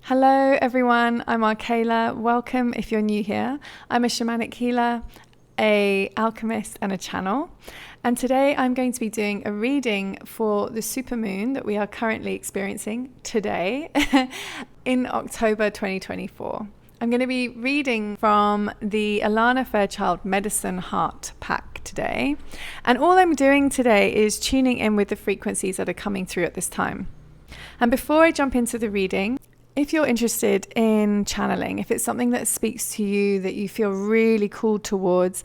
Hello everyone, I'm Arkayla. Welcome if you're new here. I'm a shamanic healer, a alchemist and a channel. And today I'm going to be doing a reading for the supermoon that we are currently experiencing today in October 2024. I'm going to be reading from the Alana Fairchild Medicine Heart Pack today. And all I'm doing today is tuning in with the frequencies that are coming through at this time. And before I jump into the reading, if you're interested in channeling, if it's something that speaks to you, that you feel really called towards,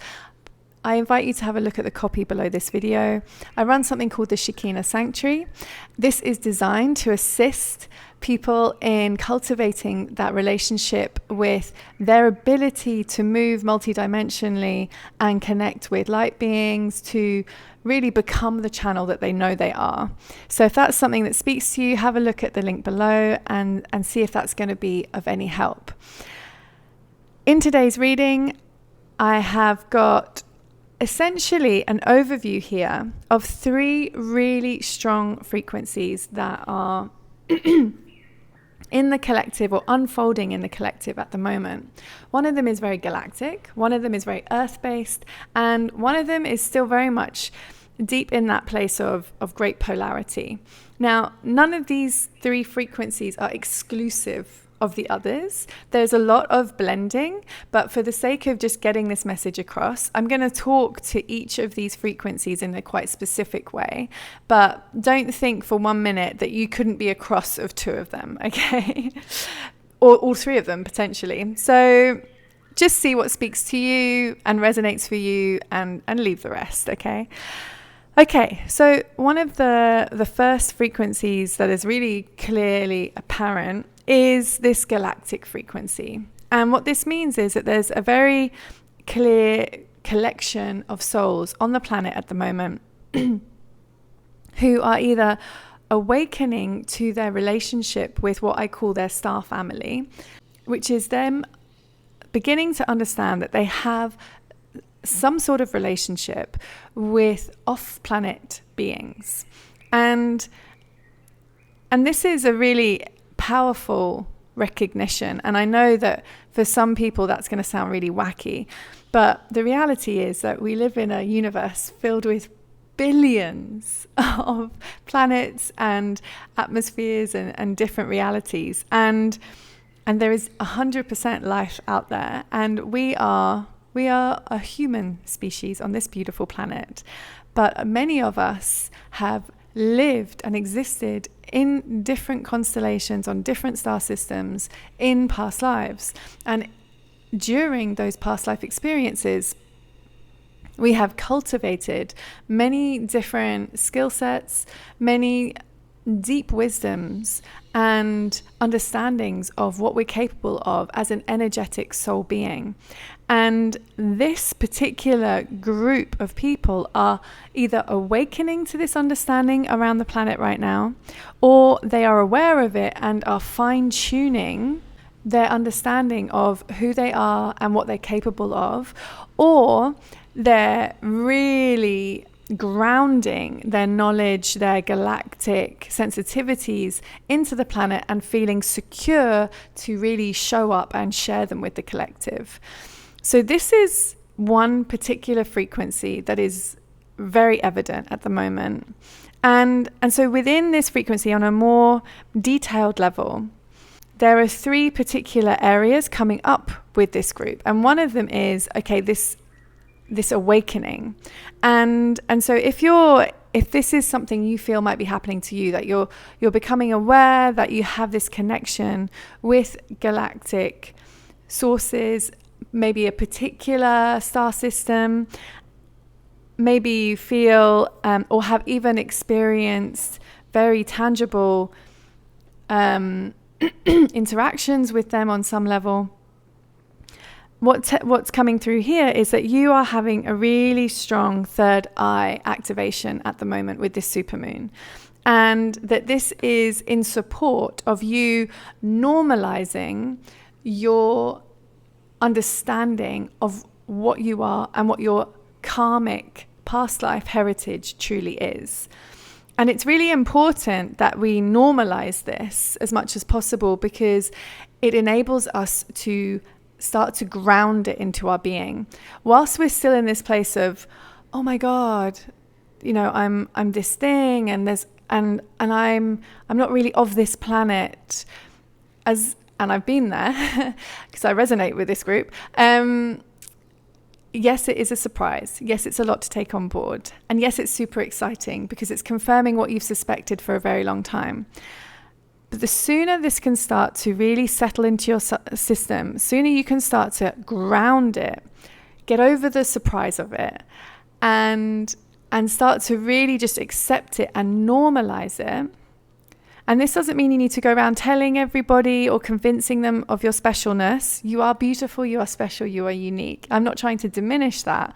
I invite you to have a look at the copy below this video. I run something called the Shekinah Sanctuary. This is designed to assist people in cultivating that relationship with their ability to move multidimensionally and connect with light beings, to really become the channel that they know they are. So if that's something that speaks to you, have a look at the link below and see if that's going to be of any help. In today's reading, I have got essentially an overview here of 3 really strong frequencies that are in the collective or unfolding in the collective at the moment. One of them is very galactic, one of them is very earth-based, and one of them is still very much deep in that place of great polarity. Now, none of these 3 frequencies are exclusive of the others. There's a lot of blending, but for the sake of just getting this message across, I'm going to talk to each of these frequencies in a quite specific way, but don't think for 1 minute that you couldn't be a cross of 2 of them, okay? Or all 3 of them potentially. So just see what speaks to you and resonates for you and leave the rest, okay? Okay, so one of the first frequencies that is really clearly apparent is this galactic frequency. And what this means is that there's a very clear collection of souls on the planet at the moment who are either awakening to their relationship with what I call their star family, which is them beginning to understand that they have some sort of relationship with off-planet beings. And this is a really powerful recognition. And I know that for some people that's going to sound really wacky, but the reality is that we live in a universe filled with billions of planets and atmospheres and different realities. And there is 100% life out there. And we are a human species on this beautiful planet. But many of us have lived and existed in different constellations on different star systems in past lives. And during those past life experiences, we have cultivated many different skill sets, many deep wisdoms and understandings of what we're capable of as an energetic soul being. And this particular group of people are either awakening to this understanding around the planet right now, or they are aware of it and are fine-tuning their understanding of who they are and what they're capable of, or they're really grounding their knowledge, their galactic sensitivities into the planet and feeling secure to really show up and share them with the collective. So this is one particular frequency that is very evident at the moment. And so within this frequency, on a more detailed level, there are 3 particular areas coming up with this group. And one of them is, okay, this awakening. And so if this is something you feel might be happening to you, that you're becoming aware that you have this connection with galactic sources, maybe a particular star system, maybe you feel or have even experienced very tangible interactions with them on some level. What's coming through here is that you are having a really strong third eye activation at the moment with this supermoon. And that this is in support of you normalizing your understanding of what you are and what your karmic past life heritage truly is. And it's really important that we normalize this as much as possible, because it enables us to start to ground it into our being. Whilst we're still in this place of, oh my God, I'm this thing, and I'm not really of this planet, and I've been there because I resonate with this group. Yes, it is a surprise. Yes, it's a lot to take on board. And yes, it's super exciting because it's confirming what you've suspected for a very long time. But the sooner this can start to really settle into your system, sooner you can start to ground it, get over the surprise of it, and start to really just accept it and normalize it. And this doesn't mean you need to go around telling everybody or convincing them of your specialness. You are beautiful, you are special, you are unique. I'm not trying to diminish that.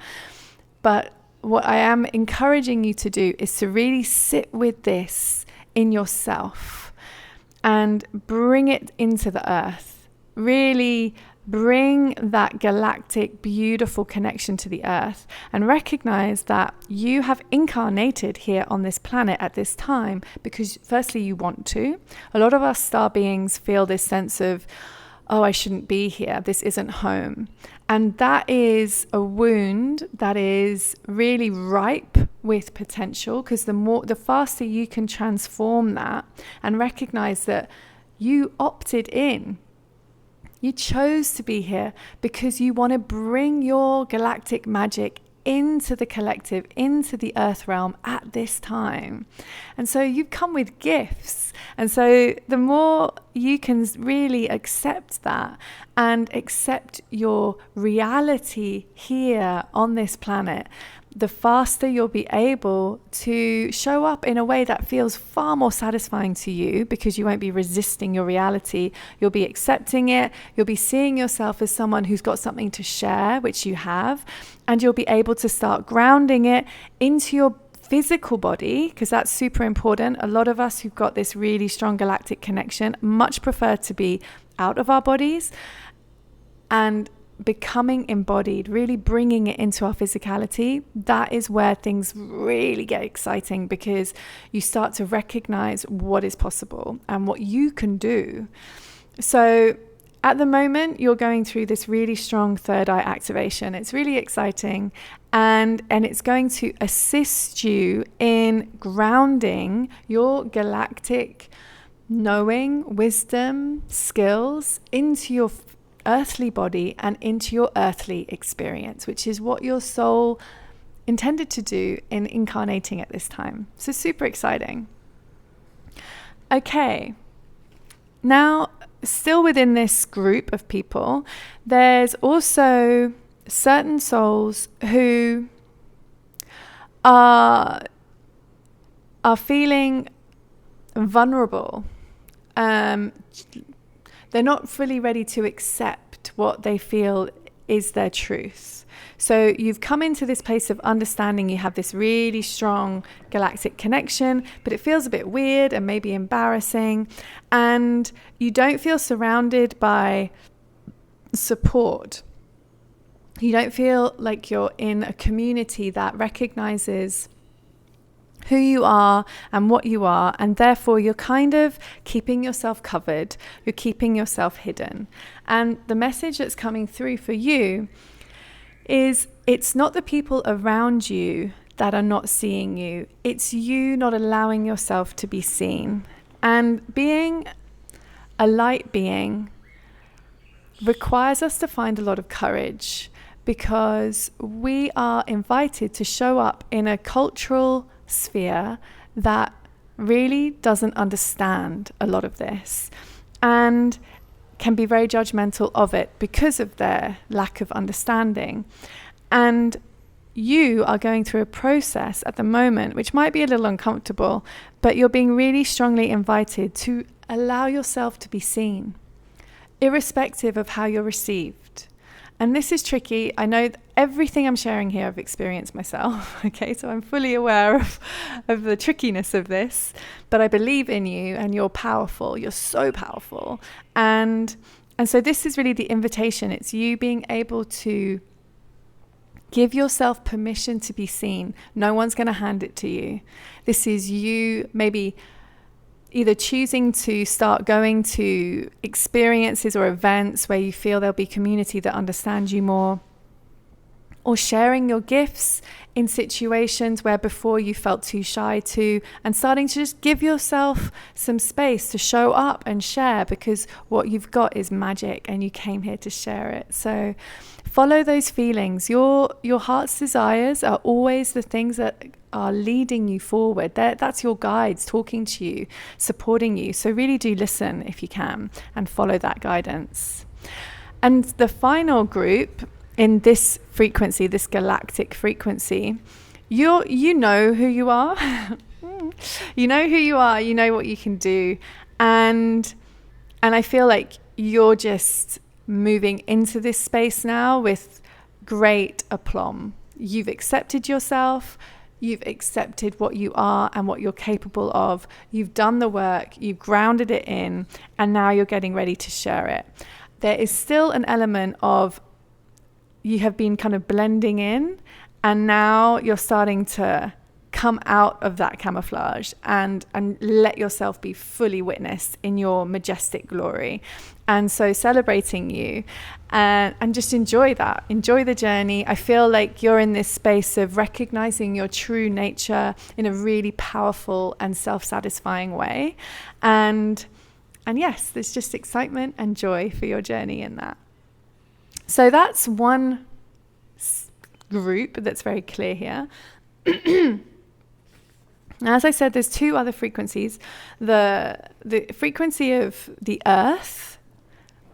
But what I am encouraging you to do is to really sit with this in yourself and bring it into the earth. Really bring that galactic, beautiful connection to the earth, and recognize that you have incarnated here on this planet at this time because firstly you want to. A lot of us star beings feel this sense of, oh, I shouldn't be here, this isn't home. And that is a wound that is really ripe with potential, because the faster you can transform that and recognize that you opted in. You chose to be here because you want to bring your galactic magic into the collective, into the earth realm at this time. And so you come with gifts. And so the more you can really accept that and accept your reality here on this planet, the faster you'll be able to show up in a way that feels far more satisfying to you, because you won't be resisting your reality. You'll be accepting it. You'll be seeing yourself as someone who's got something to share, which you have, and you'll be able to start grounding it into your physical body, because that's super important. A lot of us who've got this really strong galactic connection much prefer to be out of our bodies and becoming embodied, really bringing it into our physicality. That is where things really get exciting, because you start to recognize what is possible and what you can do. So at the moment, you're going through this really strong third eye activation. It's really exciting, and it's going to assist you in grounding your galactic knowing, wisdom, skills into your earthly body and into your earthly experience, which is what your soul intended to do in incarnating at this time. So super exciting. Okay, now still within this group of people, there's also certain souls who are feeling vulnerable. They're not fully ready to accept what they feel is their truth. So you've come into this place of understanding you have this really strong galactic connection, but it feels a bit weird and maybe embarrassing, and you don't feel surrounded by support. You don't feel like you're in a community that recognizes who you are and what you are, and therefore you're kind of keeping yourself covered, you're keeping yourself hidden. And the message that's coming through for you is, it's not the people around you that are not seeing you, it's you not allowing yourself to be seen. And being a light being requires us to find a lot of courage, because we are invited to show up in a cultural sphere that really doesn't understand a lot of this and can be very judgmental of it because of their lack of understanding. And you are going through a process at the moment which might be a little uncomfortable, but you're being really strongly invited to allow yourself to be seen, irrespective of how you're received. And this is tricky. I know everything I'm sharing here I've experienced myself, okay? So I'm fully aware of the trickiness of this, but I believe in you and you're powerful. You're so powerful. And so this is really the invitation. It's you being able to Give yourself permission to be seen. No one's going to hand it to you. This is you maybe either choosing to start going to experiences or events where you feel there'll be community that understands you more, or sharing your gifts in situations where before you felt too shy to, and starting to just give yourself some space to show up and share, because what you've got is magic and you came here to share it. So follow those feelings. Your heart's desires are always the things that are leading you forward. That's your guides talking to you, supporting you. So really do listen if you can and follow that guidance. And the final group in this frequency, this galactic frequency, you know who you are. You know who you are, you know what you can do. And I feel like you're just moving into this space now with great aplomb. You've accepted yourself, you've accepted what you are and what you're capable of. You've done the work, you've grounded it in, and now you're getting ready to share it. There is still an element of you have been kind of blending in, and now you're starting to come out of that camouflage and let yourself be fully witnessed in your majestic glory. And so celebrating you and just enjoy that. Enjoy the journey. I feel like you're in this space of recognizing your true nature in a really powerful and self-satisfying way. And yes, there's just excitement and joy for your journey in that. So that's one group that's very clear here. As I said, there's two other frequencies. The frequency of the earth,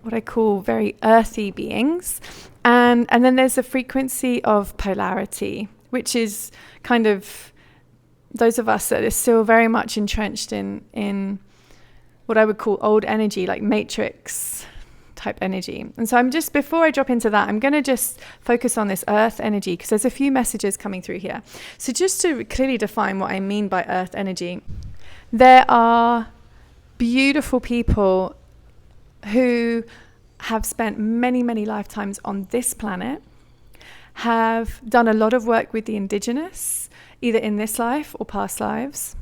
what I call very earthy beings, and then there's the frequency of polarity, which is kind of those of us that are still very much entrenched in what I would call old energy, like matrix type energy. And so I'm just, before I drop into that, I'm going to just focus on this earth energy, because there's a few messages coming through here. So just to clearly define what I mean by earth energy, there are beautiful people who have spent many, many lifetimes on this planet, have done a lot of work with the indigenous, either in this life or past lives.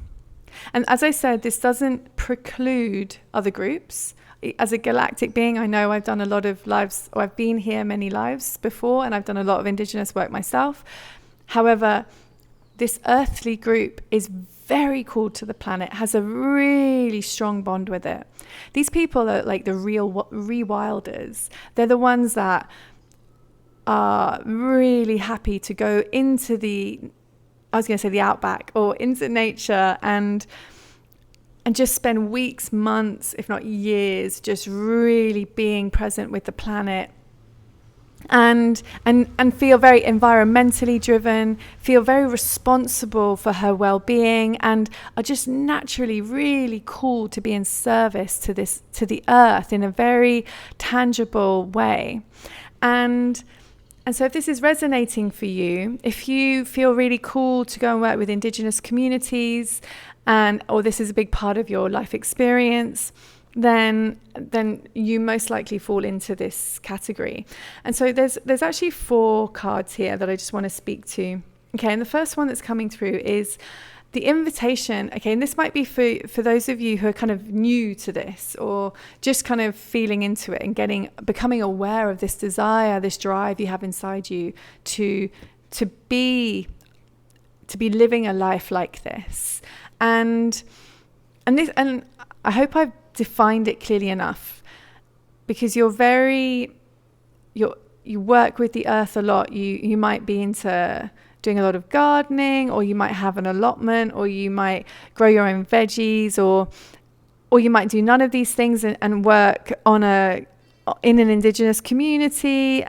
And as I said, this doesn't preclude other groups. As a galactic being, I know I've done a lot of lives, or I've been here many lives before, and I've done a lot of indigenous work myself. However, this earthly group is very called to the planet, has a really strong bond with it. These people are like the real rewilders. They're the ones that are really happy to go into the outback or into nature and just spend weeks, months, if not years, just really being present with the planet, and feel very environmentally driven, feel very responsible for her well-being, and are just naturally really cool to be in service to the earth in a very tangible way. And so if this is resonating for you, if you feel really cool to go and work with indigenous communities, or this is a big part of your life experience, then you most likely fall into this category. And so there's actually 4 cards here that I just want to speak to. Okay, and the first one that's coming through is the invitation. Okay, and this might be for those of you who are kind of new to this, or just kind of feeling into it and becoming aware of this desire, this drive you have inside you to be living a life like this. And I hope I've defined it clearly enough, because you work with the earth a lot. You might be into doing a lot of gardening, or you might have an allotment, or you might grow your own veggies, or you might do none of these things and work in an indigenous community,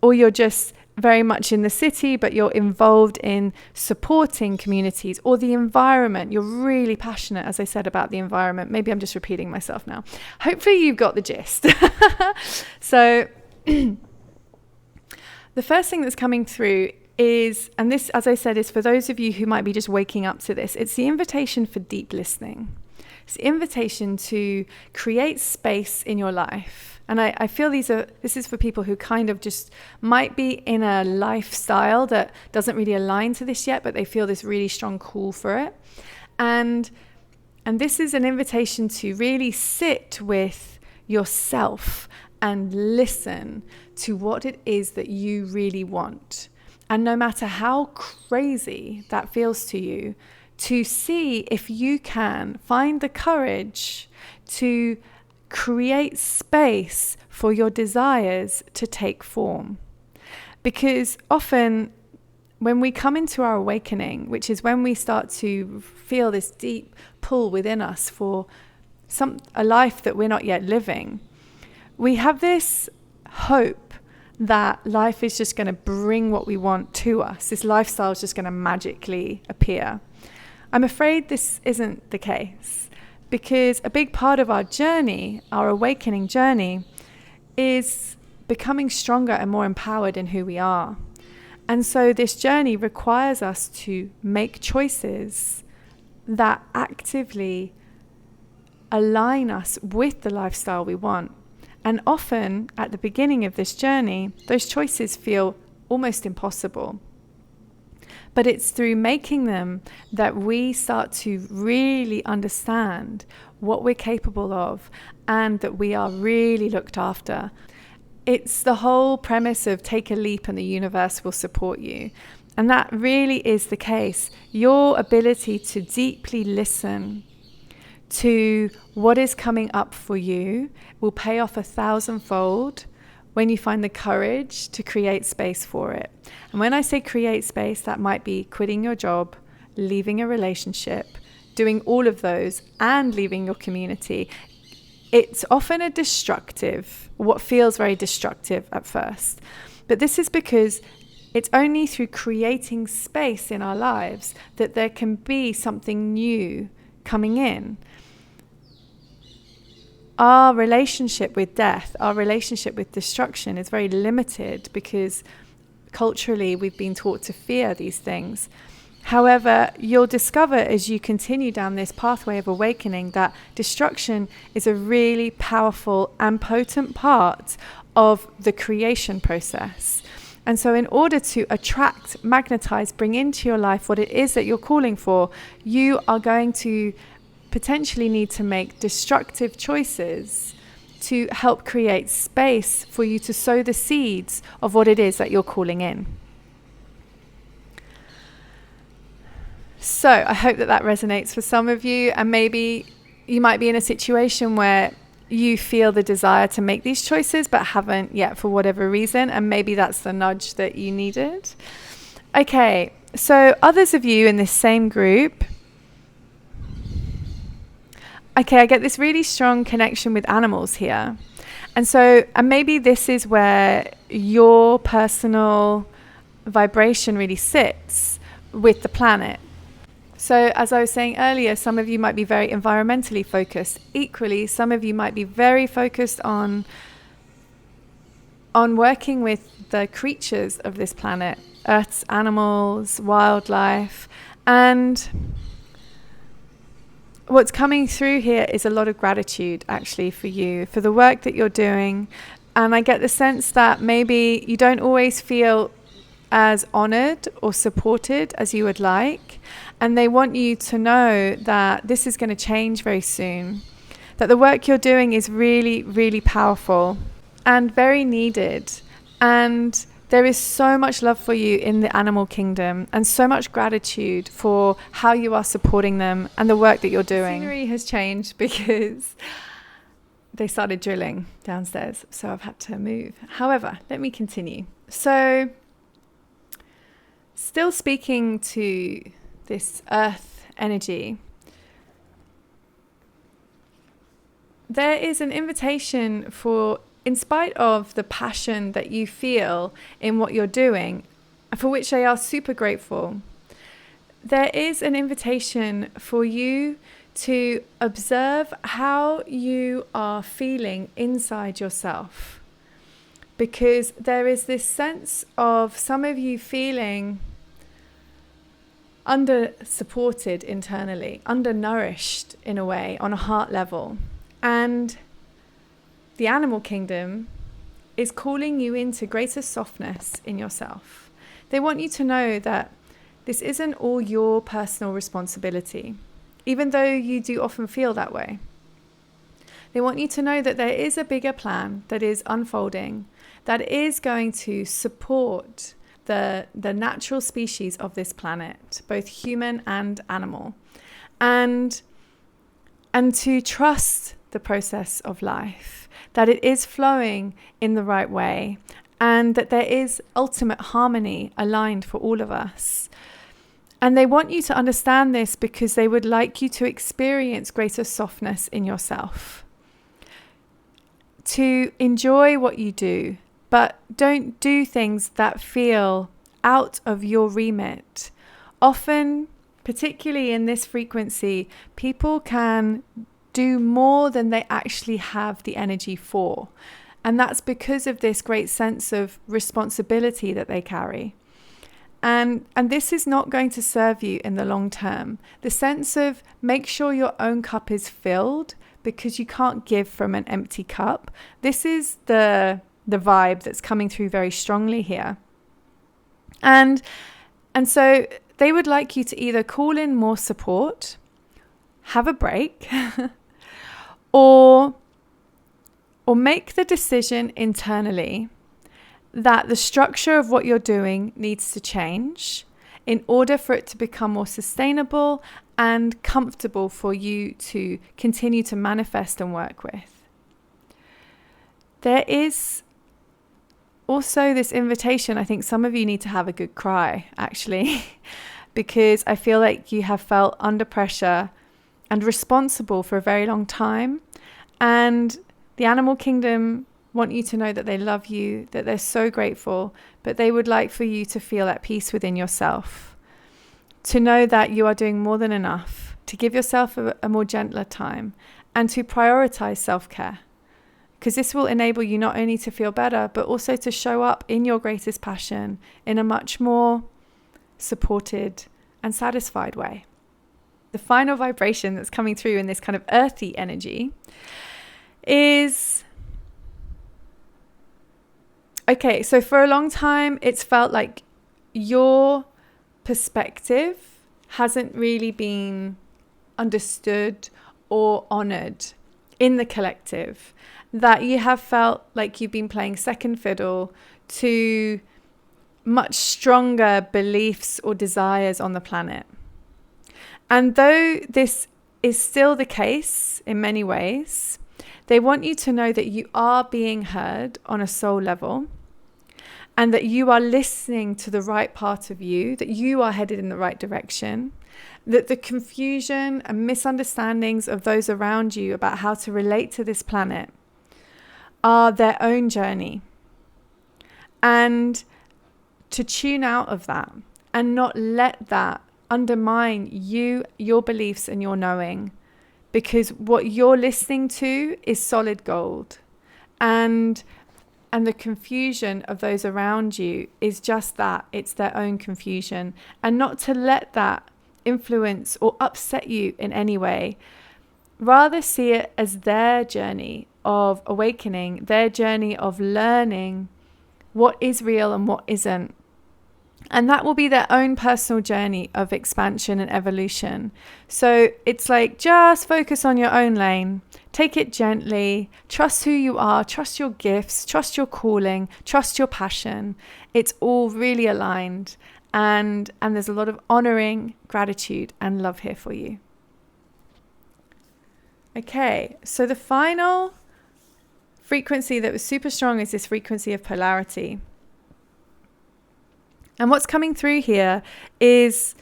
or you're just very much in the city, but you're involved in supporting communities or the environment. You're really passionate, as I said, about the environment. Maybe I'm just repeating myself now. Hopefully you've got the gist. So the first thing that's coming through is, and this, as I said, is for those of you who might be just waking up to this, it's the invitation for deep listening. It's the invitation to create space in your life And I feel this is for people who kind of just might be in a lifestyle that doesn't really align to this yet, but they feel this really strong call for it. And this is an invitation to really sit with yourself and listen to what it is that you really want. And no matter how crazy that feels to you, to see if you can find the courage to create space for your desires to take form. Because often when we come into our awakening, which is when we start to feel this deep pull within us for a life that we're not yet living, we have this hope that life is just going to bring what we want to us. This lifestyle is just going to magically appear. I'm afraid this isn't the case, because a big part of our journey, our awakening journey, is becoming stronger and more empowered in who we are. And so this journey requires us to make choices that actively align us with the lifestyle we want. And often at the beginning of this journey, those choices feel almost impossible. But it's through making them that we start to really understand what we're capable of and that we are really looked after. It's the whole premise of take a leap and the universe will support you. And that really is the case. Your ability to deeply listen to what is coming up for you will pay off 1,000-fold when you find the courage to create space for it. And when I say create space, that might be quitting your job, leaving a relationship, doing all of those and leaving your community. It's often what feels very destructive at first. But this is because it's only through creating space in our lives that there can be something new coming in. Our relationship with death, our relationship with destruction is very limited because culturally we've been taught to fear these things. However, you'll discover as you continue down this pathway of awakening that destruction is a really powerful and potent part of the creation process. And so in order to attract, magnetize, bring into your life what it is that you're calling for, you are going to potentially need to make destructive choices to help create space for you to sow the seeds of what it is that you're calling in. So I hope that resonates for some of you, and maybe you might be in a situation where you feel the desire to make these choices but haven't yet for whatever reason, and maybe that's the nudge that you needed. Okay, so others of you in this same group, I get this really strong connection with animals here. And maybe this is where your personal vibration really sits with the planet. So as I was saying earlier, some of you might be very environmentally focused. Equally, some of you might be very focused on working with the creatures of this planet, Earth's animals, wildlife. And what's coming through here is a lot of gratitude actually for you, for the work that you're doing. And I get the sense that maybe you don't always feel as honored or supported as you would like. And they want you to know that this is going to change very soon, that the work you're doing is really, really powerful and very needed. And there is so much love for you in the animal kingdom and so much gratitude for how you are supporting them and the work that you're doing. Scenery has changed because they started drilling downstairs, so I've had to move. However, let me continue. So, still speaking to this earth energy, there is an invitation for, in spite of the passion that you feel in what you're doing, for which I are super grateful, there is an invitation for you to observe how you are feeling inside yourself. Because there is this sense of some of you feeling under-supported internally, undernourished in a way, on a heart level. And the animal kingdom is calling you into greater softness in yourself. They want you to know that this isn't all your personal responsibility, even though you do often feel that way. They want you to know that there is a bigger plan that is unfolding, that is going to support the natural species of this planet, both human and animal, and to trust the process of life, that it is flowing in the right way, and that there is ultimate harmony aligned for all of us. And they want you to understand this because they would like you to experience greater softness in yourself, to enjoy what you do, but don't do things that feel out of your remit. Often, particularly in this frequency, people can do more than they actually have the energy for. And that's because of this great sense of responsibility that they carry. And this is not going to serve you in the long term. The sense of make sure your own cup is filled, because you can't give from an empty cup. This is the vibe that's coming through very strongly here. And so they would like you to either call in more support, have a break, or make the decision internally that the structure of what you're doing needs to change in order for it to become more sustainable and comfortable for you to continue to manifest and work with. There is also this invitation. I think some of you need to have a good cry, actually, because I feel like you have felt under pressure and responsible for a very long time. And the animal kingdom want you to know that they love you, that they're so grateful, but they would like for you to feel at peace within yourself, to know that you are doing more than enough, to give yourself a more gentler time, and to prioritize self-care. Because this will enable you not only to feel better, but also to show up in your greatest passion in a much more supported and satisfied way. The final vibration that's coming through in this kind of earthy energy is, okay, so for a long time, it's felt like your perspective hasn't really been understood or honored in the collective, that you have felt like you've been playing second fiddle to much stronger beliefs or desires on the planet. And though this is still the case in many ways, they want you to know that you are being heard on a soul level, and that you are listening to the right part of you, that you are headed in the right direction, that the confusion and misunderstandings of those around you about how to relate to this planet are their own journey. And to tune out of that and not let that undermine you, your beliefs and your knowing, because what you're listening to is solid gold. And the confusion of those around you is just that, it's their own confusion. And not to let that influence or upset you in any way. Rather see it as their journey of awakening, their journey of learning what is real and what isn't. And that will be their own personal journey of expansion and evolution. So it's like, just focus on your own lane. Take it gently. Trust who you are. Trust your gifts. Trust your calling. Trust your passion. It's all really aligned. And there's a lot of honoring, gratitude, and love here for you. Okay, so the final frequency that was super strong is this frequency of polarity. And what's coming through here is,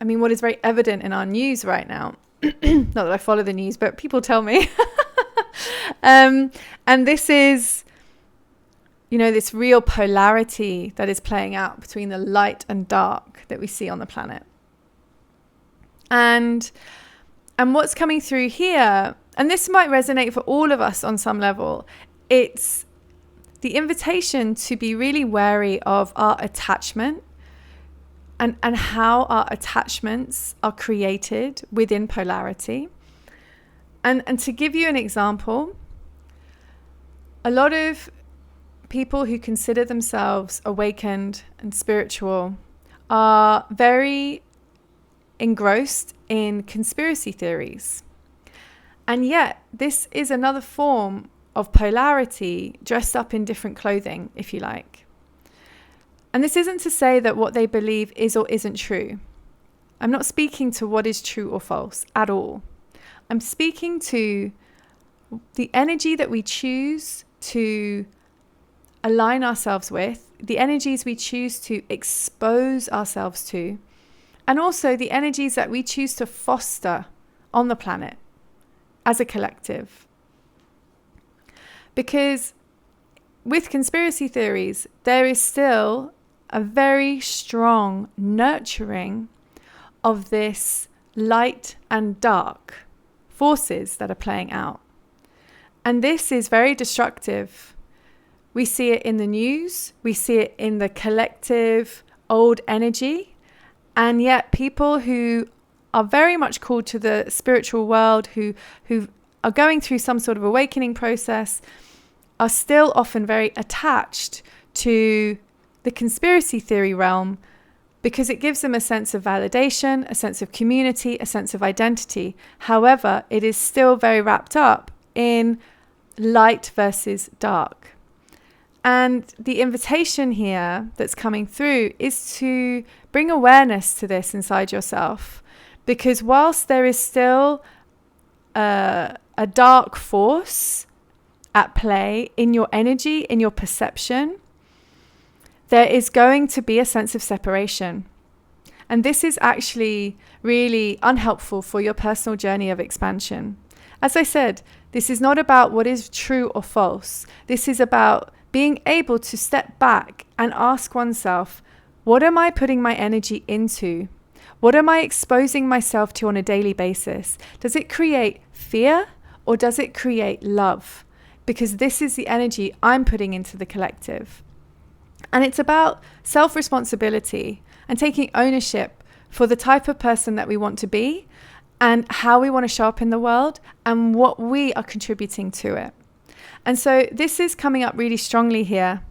what is very evident in our news right now. Not that I follow the news, but people tell me. And this is, this real polarity that is playing out between the light and dark that we see on the planet. And what's coming through here, and this might resonate for all of us on some level, it's the invitation to be really wary of our attachment and how our attachments are created within polarity. And to give you an example, A lot of people who consider themselves awakened and spiritual are very engrossed in conspiracy theories. And yet, this is another form of polarity dressed up in different clothing, if you like. And this isn't to say that what they believe is or isn't true. I'm not speaking to what is true or false at all. I'm speaking to the energy that we choose to align ourselves with, the energies we choose to expose ourselves to, and also the energies that we choose to foster on the planet as a collective. Because with conspiracy theories, there is still a very strong nurturing of this light and dark forces that are playing out. And this is very destructive. We see it in the news, we see it in the collective old energy, and yet people who are very much called to the spiritual world, who are going through some sort of awakening process, are still often very attached to the conspiracy theory realm because it gives them a sense of validation, a sense of community, a sense of identity. However, it is still very wrapped up in light versus dark. And the invitation here that's coming through is to bring awareness to this inside yourself. Because whilst there is still a dark force at play in your energy, in your perception, there is going to be a sense of separation. And this is actually really unhelpful for your personal journey of expansion. As I said, this is not about what is true or false. This is about being able to step back and ask oneself, what am I putting my energy into? What am I exposing myself to on a daily basis? Does it create fear or does it create love? Because this is the energy I'm putting into the collective. And it's about self-responsibility and taking ownership for the type of person that we want to be and how we want to show up in the world and what we are contributing to it. And so this is coming up really strongly here.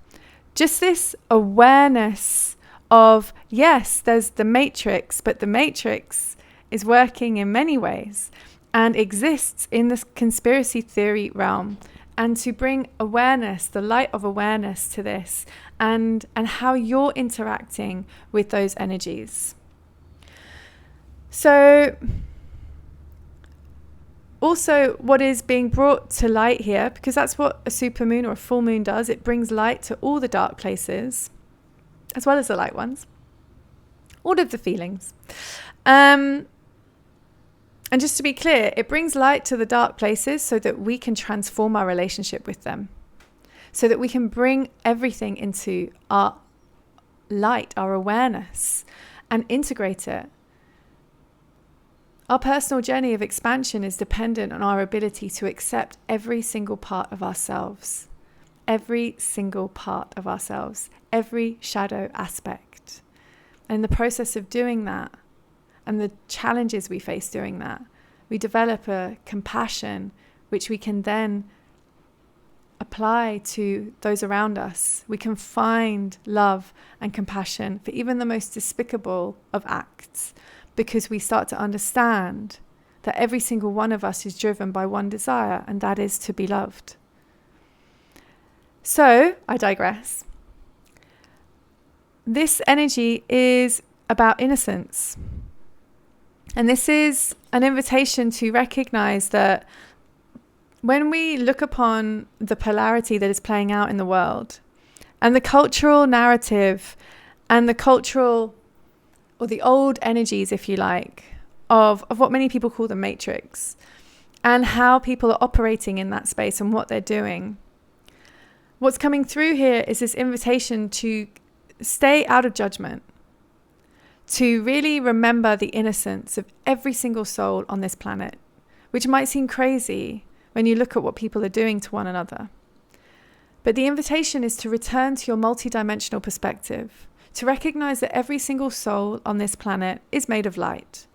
Just this awareness of, yes, there's the matrix, but the matrix is working in many ways and exists in this conspiracy theory realm. And to bring awareness, the light of awareness to this and how you're interacting with those energies. So also what is being brought to light here, because that's what a supermoon or a full moon does, it brings light to all the dark places, as well as the light ones, all of the feelings. And just to be clear, it brings light to the dark places so that we can transform our relationship with them, so that we can bring everything into our light, our awareness, and integrate it. Our personal journey of expansion is dependent on our ability to accept every single part of ourselves, every single part of ourselves, every shadow aspect. And in the process of doing that, and the challenges we face doing that, we develop a compassion which we can then apply to those around us. We can find love and compassion for even the most despicable of acts, because we start to understand that every single one of us is driven by one desire, and that is to be loved. So, I digress. This energy is about innocence. And this is an invitation to recognize that when we look upon the polarity that is playing out in the world and the cultural narrative and the cultural or the old energies, if you like, of what many people call the matrix and how people are operating in that space and what they're doing, what's coming through here is this invitation to stay out of judgment, to really remember the innocence of every single soul on this planet, which might seem crazy when you look at what people are doing to one another. But the invitation is to return to your multidimensional perspective, to recognize that every single soul on this planet is made of light,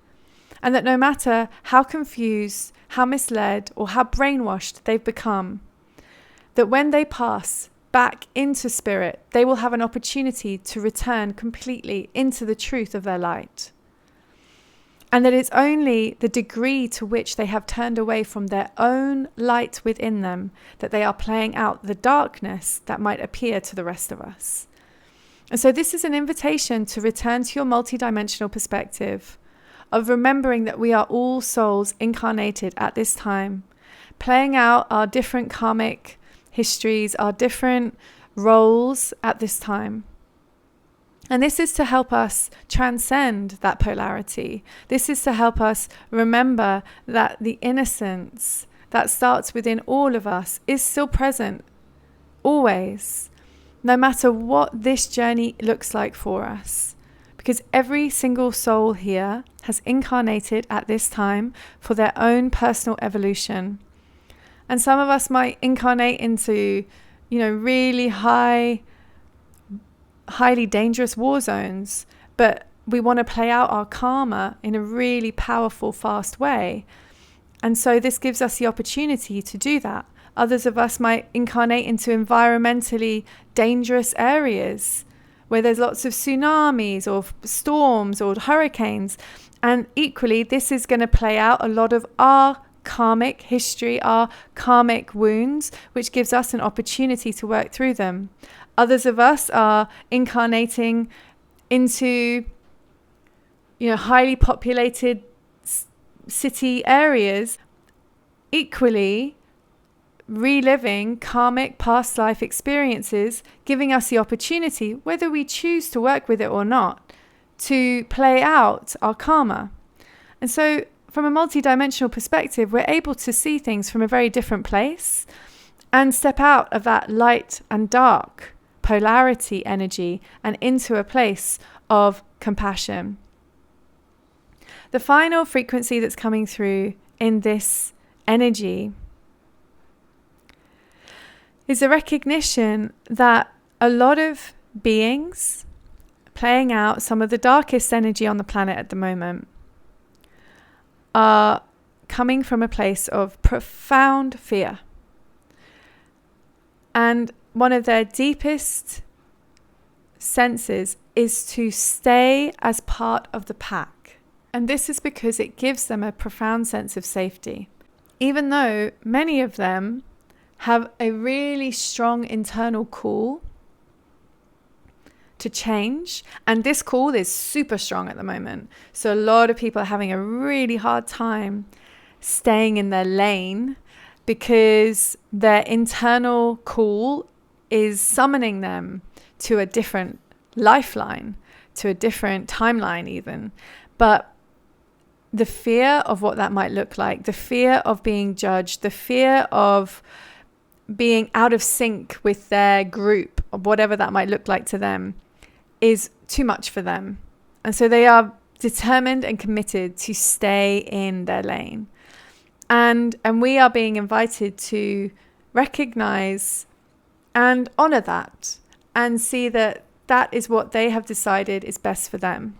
and that no matter how confused, how misled, or how brainwashed they've become, that when they pass back into spirit, they will have an opportunity to return completely into the truth of their light. And that it's only the degree to which they have turned away from their own light within them that they are playing out the darkness that might appear to the rest of us. And so this is an invitation to return to your multidimensional perspective of remembering that we are all souls incarnated at this time, playing out our different karmic histories, our different roles at this time. And this is to help us transcend that polarity. This is to help us remember that the innocence that starts within all of us is still present, always, no matter what this journey looks like for us. Because every single soul here has incarnated at this time for their own personal evolution. And some of us might incarnate into, really highly dangerous war zones, but we want to play out our karma in a really powerful, fast way. And so this gives us the opportunity to do that. Others of us might incarnate into environmentally dangerous areas where there's lots of tsunamis or storms or hurricanes. And equally, this is going to play out a lot of our karmic history, our karmic wounds, which gives us an opportunity to work through them. Others of us are incarnating into, highly populated city areas, equally reliving karmic past life experiences, giving us the opportunity, whether we choose to work with it or not, to play out our karma. And so from a multidimensional perspective, we're able to see things from a very different place and step out of that light and dark polarity energy and into a place of compassion. The final frequency that's coming through in this energy is a recognition that a lot of beings playing out some of the darkest energy on the planet at the moment are coming from a place of profound fear. And one of their deepest senses is to stay as part of the pack. And this is because it gives them a profound sense of safety. Even though many of them have a really strong internal call to change. And this call is super strong at the moment. So a lot of people are having a really hard time staying in their lane because their internal call is summoning them to a different lifeline, to a different timeline even. But the fear of what that might look like, the fear of being judged, the fear of being out of sync with their group, or whatever that might look like to them, is too much for them. And so they are determined and committed to stay in their lane. And we are being invited to recognize and honor that and see that that is what they have decided is best for them.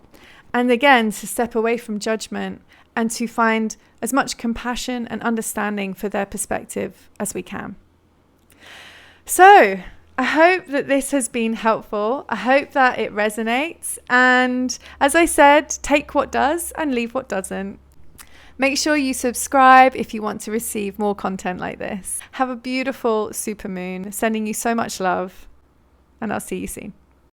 And again, to step away from judgment and to find as much compassion and understanding for their perspective as we can. So I hope that this has been helpful. I hope that it resonates. And as I said, take what does and leave what doesn't. Make sure you subscribe if you want to receive more content like this. Have a beautiful supermoon. Sending you so much love, and I'll see you soon.